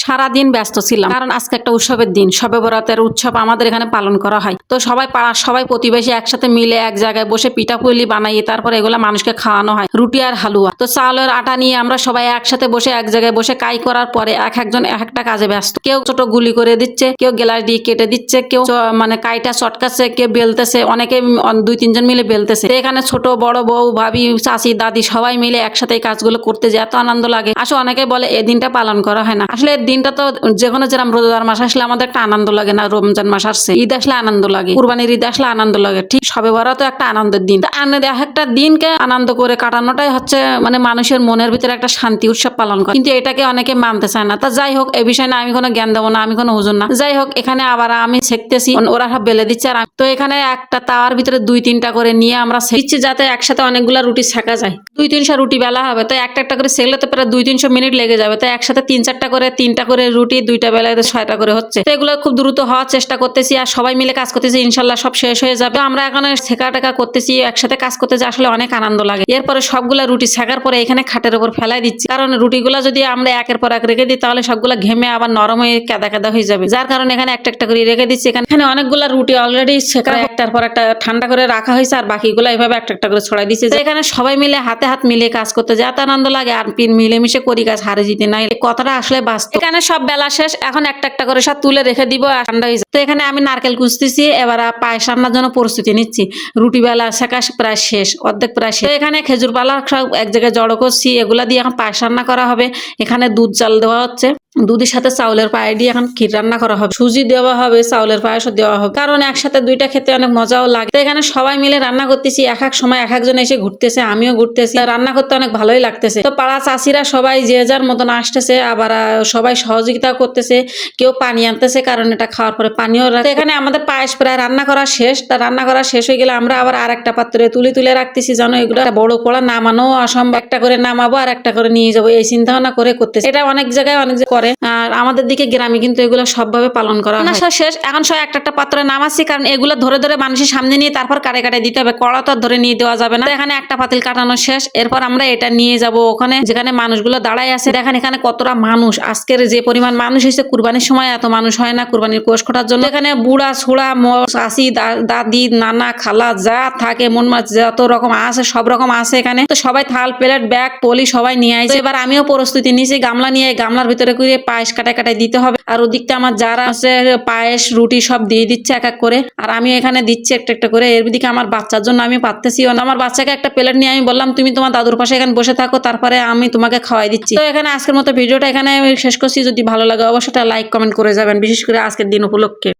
সারাদিন ব্যস্ত ছিলাম, কারণ আজকে একটা উৎসবের দিন, শবে বরাতের উৎসব আমাদের এখানে পালন করা হয়। তো সবাই পাড়ার সবাই প্রতিবেশী একসাথে মিলে এক জায়গায় বসে পিঠাপুলি বানাই, তারপর এগুলা মানুষকে খাওয়ানো হয়, রুটি আর হালুয়া। তো চালের আটা নিয়ে আমরা সবাই একসাথে বসে এক জায়গায় বসে কাই করার পরে এক একজন এক একটা কাজে ব্যস্ত। কেউ ছোট গুলি করে দিচ্ছে, কেউ গ্লাস দিয়ে কেটে দিচ্ছে, কেউ মানে কাইটা চটকাচ্ছে, কেউ বেলতেছে, অনেকে দুই তিনজন মিলে বেলতেছে। তো এখানে ছোট বড় বউ ভাবি চাচি দাদি সবাই মিলে একসাথে এই কাজগুলো করতে যে এত আনন্দ লাগে। আসলে অনেকে বলে এই দিনটা পালন করা হয় না, আসলে এই দিনটা তো যে কোনো যেরকম রোজার মাস আসলে আমাদের একটা আনন্দ লাগে না, রমজান মাস আসছে, ঈদ আসলে আনন্দ লাগে, কুরবানির ঈদ আসলে আনন্দ লাগে, ঠিক সবে বরাত তো একটা আনন্দের দিন। এক একটা দিনকে আনন্দ করে কাটানোটাই হচ্ছে মানে মানুষের মনের ভিতরে একটা শান্তি উৎসব পালন করে, কিন্তু এটাকে অনেকে মানতে চায় না। তা যাই হোক, এই বিষয়ে না আমি কোনো জ্ঞান দেবো না, আমি কোনো হুজুর না। যাই হোক, এখানে আবার আমি শেখতেছি, ওরা সব বেলে দিচ্ছে। আর তো এখানে একটা তাওয়ার ভিতরে দুই তিনটা করে নিয়ে আমরা শেখছি, যাতে একসাথে অনেকগুলা রুটি শেখা যায়। 200-300 রুটি বেলা হবে, তো একটা একটা করে সেগলে তো প্রায় 200-300 মিনিট লেগে যাবে। তো একসাথে 3-4টা করে 3টা করে রুটি, 2টা বেলায় 6টা করে হচ্ছে। তো এগুলো খুব দ্রুত হওয়ার চেষ্টা করতেছি, আর সবাই মিলে কাজ করতেছি, ইনশাল্লাহ সব শেষ হয়ে যাবে। আমরা এখানে শেখা টেকা করতেছি, একসাথে কাজ করতেছি, আসলে অনেক আনন্দ লাগে। এরপরে সবগুলা রুটি শেখার পরে এখানে খাটের উপর ফেলাই দিচ্ছি, কারণ রুটিগুলা যদি আমরা একের পর এক রেখে দিই তাহলে সবগুলা ঘেমে আবার নরম হয়ে কেদা কেদা হয়ে যাবে, যার কারণে এখানে একটা একটা করে রেখে দিচ্ছি। এখানে অনেকগুলা রুটি অলরেডি শেখা একটার পর একটা ঠান্ডা করে রাখা হয়েছে, আর বাকিগুলো এভাবে একটা একটা করে ছড়াই দিচ্ছে। এখানে সবাই মিলে হাতে হাত মিলিয়ে কাজ করতে যে এত আনন্দ লাগে, আর মিলেমিশে করি কাজ, হারে জিতে নাই, এই কথাটা আসলে বাস্তব। এখানে সব বেলা শেষ, এখন একটা একটা করে সব তুলে রেখে দিব, আর ঠান্ডা হয়েছে। তো এখানে আমি নারকেল কুচতেছি, এবার পায়েস রান্নার জন্য প্রস্তুতি নিচ্ছি। রুটি বেলা শেখা প্রায় শেষ, অর্ধেক প্রায় শেষ। তো এখানে খেজুর পালা সব এক জায়গায় জড়ো করছি, এগুলা দিয়ে এখন পায়েস রান্না করা হবে। এখানে দুধ চাল দেওয়া হচ্ছে, দুধের সাথে চাউলের পায়ে দিয়ে এখন ক্ষীর রান্না করা হবে, সুজি দেওয়া হবে, চাউলের পায়েসও দেওয়া হবে, কারণ একসাথে দুইটা খেতে অনেক মজাও লাগে। তো এখানে সবাই মিলে রান্না করতেছি, এক এক সময় এক একজন এসে ঘুরতেছে, আমিও ঘুরতেছি, রান্না করতে অনেক ভালোই লাগতেছে। তো পাড়া চাষিরা সবাই যে যার মতন আসতেছে, আবার সবাই সহযোগিতা করতেছে, কেউ পানি আনতেছে, কারণ এটা খাওয়ার পরে পানিও রাখতে। এখানে আমাদের পায়েস প্রায় রান্না করা শেষ। তা রান্না করা শেষ হয়ে গেলে আমরা আবার আরেকটা পাত্রে তুলে রাখতেছি, জানো এগুলো বড় কড়া নামানো অসম্ভব, একটা করে নামাবো আর একটা করে নিয়ে যাবো, এই চিন্তা ভাবনা করে করতেছে। এটা অনেক জায়গায় অনেক করে, আর আমাদের দিকে গ্রামে কিন্তু এগুলো সবভাবে পালন করা হয়। শেষ, এখন সব একটা একটা পাত্রে নামাচ্ছি, কারণ এগুলো ধরে ধরে মানুষের সামনে নিয়ে তারপর কাটে কাটে দিতে হবে, কড়া তো ধরে নিয়ে দেওয়া যাবে না। এখানে একটা পাতিল কাটানো শেষ, এরপর আমরা এটা নিয়ে যাব ওখানে যেখানে মানুষগুলো দাঁড়ায় আছে। দেখেন এখানে কতটা মানুষ, আজকের যে পরিমাণ মানুষ হয়েছে, কুরবানির সময় এত মানুষ হয় না কুরবানির কোষ করার জন্য। এখানে বুড়া ছুড়া চাষি দাদি নানা খালা যা থাকে মন মাছ যত রকম আছে সব রকম আছে এখানে। তো সবাই থাল প্লেট ব্যাগ পলি সবাই নিয়ে আসে। এবার আমিও প্রস্তুতি নিয়েছি, গামলা নিয়ে গামলার ভিতরে করে পায়েস কাটাই দিতে হবে। আর ওদিকটা আমার যারা আছে পায়েস রুটি সব দিয়ে দিচ্ছে এক এক করে, আর আমি এখানে দিচ্ছি একটা একটা করে। এর দিকে আমার বাচ্চার জন্য আমি পারতেছি, আমার বাচ্চাকে একটা প্লেট নিয়ে আমি বললাম তুমি তোমার দাদুর পাশে এখানে বসে থাকো, তারপরে আমি তোমাকে খাওয়াই দিচ্ছি। তো এখানে আজকের মতো ভিডিওটা এখানে শেষ করছি। যদি ভালো লাগে অবশ্যই লাইক কমেন্ট করে যাবেন, বিশেষ করে আজকের দিন উপলক্ষে।